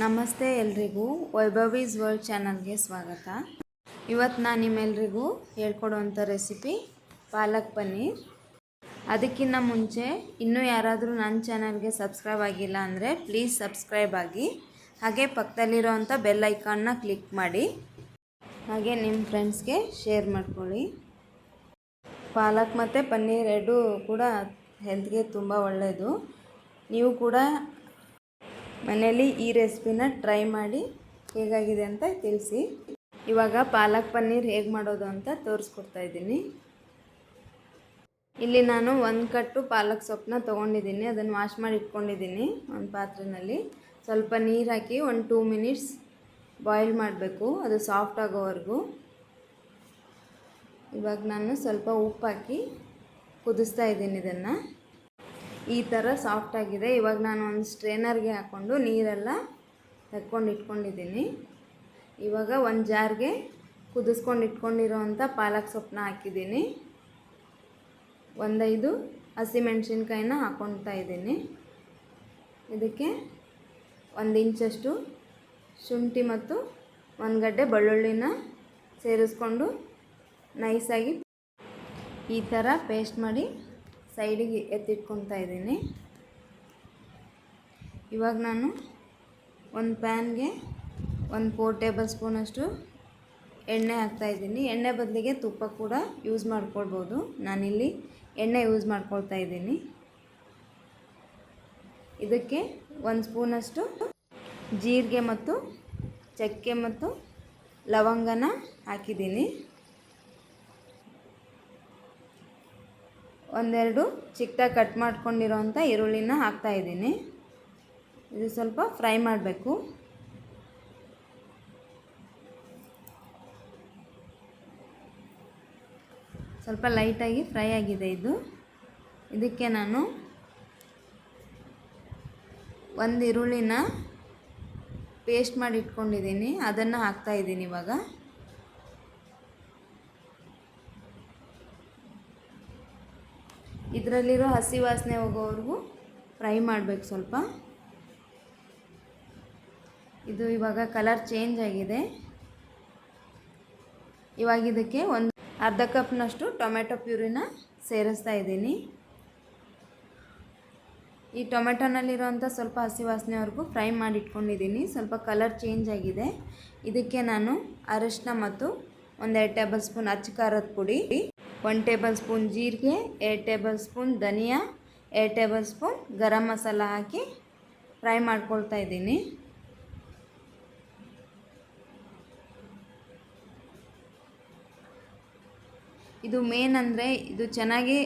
ನಮಸ್ತೆ ಎಲ್ರಿಗೂ ವೈಭವೀಸ್ ವರ್ಲ್ಡ್ ಚಾನಲ್ಗೆ ಸ್ವಾಗತ. ಇವತ್ತು ನಾನು ನಿಮ್ಮೆಲ್ರಿಗೂ ಹೇಳ್ಕೊಡುವಂಥ ರೆಸಿಪಿ ಪಾಲಕ್ ಪನ್ನೀರ್. ಅದಕ್ಕಿಂತ ಮುಂಚೆ ಇನ್ನೂ ಯಾರಾದರೂ ನನ್ನ ಚಾನಲ್ಗೆ ಸಬ್ಸ್ಕ್ರೈಬ್ ಆಗಿಲ್ಲ ಅಂದರೆ ಪ್ಲೀಸ್ ಸಬ್ಸ್ಕ್ರೈಬ್ ಆಗಿ, ಹಾಗೆ ಪಕ್ಕದಲ್ಲಿರೋವಂಥ ಬೆಲ್ ಐಕಾನ್ನ ಕ್ಲಿಕ್ ಮಾಡಿ, ಹಾಗೆ ನಿಮ್ಮ ಫ್ರೆಂಡ್ಸ್ಗೆ ಶೇರ್ ಮಾಡ್ಕೊಳ್ಳಿ. ಪಾಲಕ್ ಮತ್ತು ಪನ್ನೀರ್ ಎರಡೂ ಕೂಡ ಹೆಲ್ತ್ಗೆ ತುಂಬ ಒಳ್ಳೆಯದು. ನೀವು ಕೂಡ ಮನೆಯಲ್ಲಿ ಈ ರೆಸಿಪಿನ ಟ್ರೈ ಮಾಡಿ ಹೇಗಾಗಿದೆ ಅಂತ ತಿಳಿಸಿ. ಇವಾಗ ಪಾಲಕ್ ಪನ್ನೀರ್ ಹೇಗೆ ಮಾಡೋದು ಅಂತ ತೋರಿಸ್ಕೊಡ್ತಾ ಇದ್ದೀನಿ. ಇಲ್ಲಿ ನಾನು 1 ಕಟ್ಟು ಪಾಲಕ್ ಸೊಪ್ಪನ್ನ ತೊಗೊಂಡಿದ್ದೀನಿ. ಅದನ್ನು ವಾಶ್ ಮಾಡಿ ಇಟ್ಕೊಂಡಿದ್ದೀನಿ ಒಂದು ಪಾತ್ರೆಯಲ್ಲಿ. ಸ್ವಲ್ಪ ನೀರು ಹಾಕಿ 1-2 ಮಿನಿಟ್ಸ್ ಬಾಯ್ಲ್ ಮಾಡಬೇಕು, ಅದು ಸಾಫ್ಟ್ ಆಗೋವರೆಗೂ. ಇವಾಗ ನಾನು ಸ್ವಲ್ಪ ಉಪ್ಪು ಹಾಕಿ ಕುದಿಸ್ತಾ ಇದ್ದೀನಿ. ಇದನ್ನು ಈ ಥರ ಸಾಫ್ಟ್ ಆಗಿದೆ. ಇವಾಗ ನಾನು ಒಂದು ಸ್ಟ್ರೇನರ್ಗೆ ಹಾಕ್ಕೊಂಡು ನೀರೆಲ್ಲ ತೆಕ್ಕೊಂಡು ಇಟ್ಕೊಂಡಿದ್ದೀನಿ. ಇವಾಗ ಒಂದು ಜಾರ್ಗೆ ಕುದಿಸ್ಕೊಂಡು ಇಟ್ಕೊಂಡಿರೋವಂಥ ಪಾಲಕ್ ಸೊಪ್ಪನ್ನ ಹಾಕಿದ್ದೀನಿ. 1-5 ಹಸಿಮೆಣ್ಸಿನ್ಕಾಯಿನ ಹಾಕ್ಕೊಳ್ತಾ ಇದ್ದೀನಿ. ಇದಕ್ಕೆ 1 ಇಂಚಷ್ಟು ಶುಂಠಿ ಮತ್ತು 1 ಗಡ್ಡೆ ಬೆಳ್ಳುಳ್ಳಿನ ಸೇರಿಸ್ಕೊಂಡು ನೈಸಾಗಿ ಈ ಥರ ಪೇಸ್ಟ್ ಮಾಡಿ ಸೈಡಿಗೆ ಎತ್ತಿಟ್ಕೊತಾ ಇದ್ದೀನಿ. ಇವಾಗ ನಾನು ಒಂದು ಪ್ಯಾನ್ಗೆ 4 ಟೇಬಲ್ ಸ್ಪೂನಷ್ಟು ಎಣ್ಣೆ ಹಾಕ್ತಾಯಿದ್ದೀನಿ. ಎಣ್ಣೆ ಬದಲಿಗೆ ತುಪ್ಪ ಕೂಡ ಯೂಸ್ ಮಾಡ್ಕೊಳ್ಬೋದು. ನಾನಿಲ್ಲಿ ಎಣ್ಣೆ ಯೂಸ್ ಮಾಡ್ಕೊಳ್ತಾ ಇದ್ದೀನಿ. ಇದಕ್ಕೆ 1 ಸ್ಪೂನಷ್ಟು ಜೀರಿಗೆ ಮತ್ತು ಚಕ್ಕೆ ಮತ್ತು ಲವಂಗನ ಹಾಕಿದ್ದೀನಿ. 1-2 ಚಿಕ್ಕದಾಗಿ ಕಟ್ ಮಾಡ್ಕೊಂಡಿರೋವಂಥ ಈರುಳ್ಳಿನ ಹಾಕ್ತಾಯಿದ್ದೀನಿ. ಇದು ಸ್ವಲ್ಪ ಫ್ರೈ ಮಾಡಬೇಕು. ಸ್ವಲ್ಪ ಲೈಟಾಗಿ ಫ್ರೈ ಆಗಿದೆ ಇದು. ಇದಕ್ಕೆ ನಾನು 1 ಈರುಳ್ಳಿನ ಪೇಸ್ಟ್ ಮಾಡಿ ಇಟ್ಕೊಂಡಿದ್ದೀನಿ, ಅದನ್ನು ಹಾಕ್ತಾಯಿದ್ದೀನಿ. ಇವಾಗ ಇದರಲ್ಲಿರೋ ಹಸಿ ವಾಸನೆ ಹೋಗೋವರೆಗೂ ಫ್ರೈ ಮಾಡಬೇಕು ಸ್ವಲ್ಪ. ಇದು ಇವಾಗ ಕಲರ್ ಚೇಂಜ್ ಆಗಿದೆ. ಇವಾಗ ಇದಕ್ಕೆ 1/2 ಕಪ್ನಷ್ಟು ಟೊಮೆಟೊ ಪ್ಯೂರಿನ ಸೇರಿಸ್ತಾ ಇದ್ದೀನಿ. ಈ ಟೊಮೆಟೊನಲ್ಲಿರೋಂಥ ಸ್ವಲ್ಪ ಹಸಿ ವಾಸನೆವರೆಗೂ ಫ್ರೈ ಮಾಡಿ ಇಟ್ಕೊಂಡಿದ್ದೀನಿ. ಸ್ವಲ್ಪ ಕಲರ್ ಚೇಂಜ್ ಆಗಿದೆ. ಇದಕ್ಕೆ ನಾನು ಅರಿಶಿನ ಮತ್ತು 1-2 ಟೇಬಲ್ ಸ್ಪೂನ್ ಅಚ್ಚ ಖಾರದ ಪುಡಿ, 1 ಟೇಬಲ್ ಸ್ಪೂನ್ ಜೀರಿಗೆ, 2 ಟೇಬಲ್ ಸ್ಪೂನ್ ಧನಿಯಾ, 2 ಟೇಬಲ್ ಸ್ಪೂನ್ ಗರಂ ಮಸಾಲ ಹಾಕಿ ಫ್ರೈ ಮಾಡ್ಕೊಳ್ತಾ ಇದ್ದೀನಿ. ಇದು ಮೇನ್ ಅಂದರೆ ಇದು ಚೆನ್ನಾಗಿ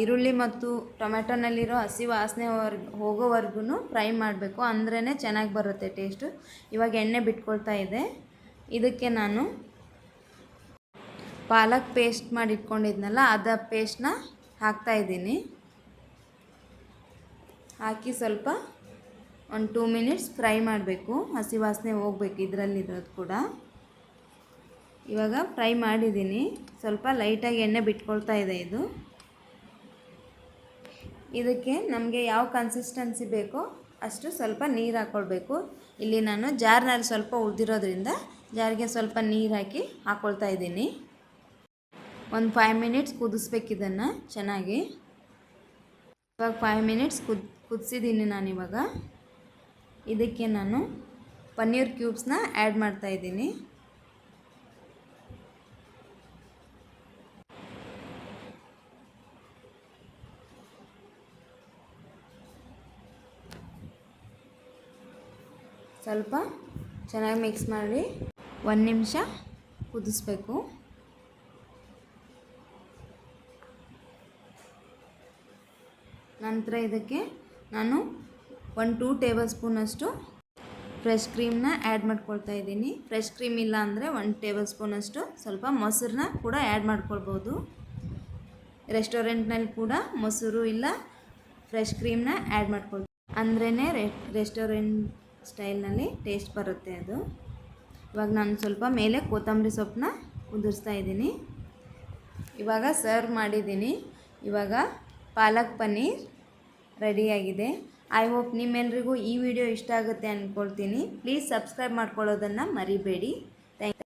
ಈರುಳ್ಳಿ ಮತ್ತು ಟೊಮೆಟೊನಲ್ಲಿರೋ ಹಸಿ ವಾಸನೆ ಹೋಗೋವರೆಗೂ ಫ್ರೈ ಮಾಡಬೇಕು, ಅಂದ್ರೇ ಚೆನ್ನಾಗಿ ಬರುತ್ತೆ ಟೇಸ್ಟು. ಇವಾಗ ಎಣ್ಣೆ ಬಿಟ್ಕೊಳ್ತಾ ಇದೆ. ಇದಕ್ಕೆ ನಾನು ಪಾಲಕ್ ಪೇಸ್ಟ್ ಮಾಡಿ ಇಟ್ಕೊಂಡಿದ್ನಲ್ಲ, ಅದ ಪೇಸ್ಟ್ನ ಹಾಕ್ತಾಯಿದ್ದೀನಿ. ಹಾಕಿ ಸ್ವಲ್ಪ 1-2 ಮಿನಿಟ್ಸ್ ಫ್ರೈ ಮಾಡಬೇಕು, ಹಸಿ ವಾಸನೆ ಹೋಗ್ಬೇಕು ಇದರಲ್ಲಿರೋದು ಕೂಡ. ಇವಾಗ ಫ್ರೈ ಮಾಡಿದ್ದೀನಿ. ಸ್ವಲ್ಪ ಲೈಟಾಗಿ ಎಣ್ಣೆ ಬಿಟ್ಕೊಳ್ತಾ ಇದೆ ಇದು. ಇದಕ್ಕೆ ನಮಗೆ ಯಾವ ಕನ್ಸಿಸ್ಟೆನ್ಸಿ ಬೇಕೋ ಅಷ್ಟು ಸ್ವಲ್ಪ ನೀರು ಹಾಕ್ಕೊಳ್ಬೇಕು. ಇಲ್ಲಿ ನಾನು ಜಾರ್ನಲ್ಲಿ ಸ್ವಲ್ಪ ಉಳಿದಿರೋದ್ರಿಂದ ಜಾರಿಗೆ ಸ್ವಲ್ಪ ನೀರು ಹಾಕಿ ಹಾಕ್ಕೊಳ್ತಾ ಇದ್ದೀನಿ. 5 ಮಿನಿಟ್ಸ್ ಕುದಿಸ್ಬೇಕು ಇದನ್ನು ಚೆನ್ನಾಗಿ. ಇವಾಗ 5 ಮಿನಿಟ್ಸ್ ಕುದಿಸಿದ್ದೀನಿ ನಾನಿವಾಗ. ಇದಕ್ಕೆ ನಾನು ಪನ್ನೀರ್ ಕ್ಯೂಬ್ಸ್ನ ಆ್ಯಡ್ ಮಾಡ್ತಾಯಿದ್ದೀನಿ. ಸ್ವಲ್ಪ ಚೆನ್ನಾಗಿ ಮಿಕ್ಸ್ ಮಾಡಿ 1 ನಿಮಿಷ ಕುದಿಸ್ಬೇಕು. ನಂತರ ಇದಕ್ಕೆ ನಾನು 1-2 ಟೇಬಲ್ ಸ್ಪೂನಷ್ಟು ಫ್ರೆಶ್ ಕ್ರೀಮ್ನ ಆ್ಯಡ್ ಮಾಡ್ಕೊಳ್ತಾ ಇದ್ದೀನಿ. ಫ್ರೆಶ್ ಕ್ರೀಮ್ ಇಲ್ಲ ಅಂದರೆ 1 ಟೇಬಲ್ ಸ್ಪೂನಷ್ಟು ಸ್ವಲ್ಪ ಮೊಸರನ್ನ ಕೂಡ ಆ್ಯಡ್ ಮಾಡ್ಕೊಳ್ಬೋದು. ರೆಸ್ಟೋರೆಂಟ್ನಲ್ಲಿ ಕೂಡ ಮೊಸರು ಇಲ್ಲ ಫ್ರೆಶ್ ಕ್ರೀಮ್ನ ಆ್ಯಡ್ ಮಾಡ್ಕೊಳ್ತೀವಿ, ಅಂದ್ರೇ ರೆಸ್ಟೋರೆಂಟ್ ಸ್ಟೈಲ್ನಲ್ಲಿ ಟೇಸ್ಟ್ ಬರುತ್ತೆ ಅದು. ಇವಾಗ ನಾನು ಸ್ವಲ್ಪ ಮೇಲೆ ಕೊತ್ತಂಬರಿ ಸೊಪ್ಪನ್ನ ಉದುರಿಸ್ತಾ ಇದ್ದೀನಿ. ಇವಾಗ ಸರ್ವ್ ಮಾಡಿದ್ದೀನಿ. ಇವಾಗ ಪಾಲಕ್ ಪನ್ನೀರ್ ರೆಡಿಯಾಗಿದೆ. ಐ ಹೋಪ್ ನಿಮ್ಮೆಲ್ರಿಗೂ ಈ ವಿಡಿಯೋ ಇಷ್ಟ ಆಗುತ್ತೆ ಅಂದ್ಕೊಳ್ತೀನಿ. ಪ್ಲೀಸ್ ಸಬ್ಸ್ಕ್ರೈಬ್ ಮಾಡ್ಕೊಳ್ಳೋದನ್ನು ಮರಿಬೇಡಿ.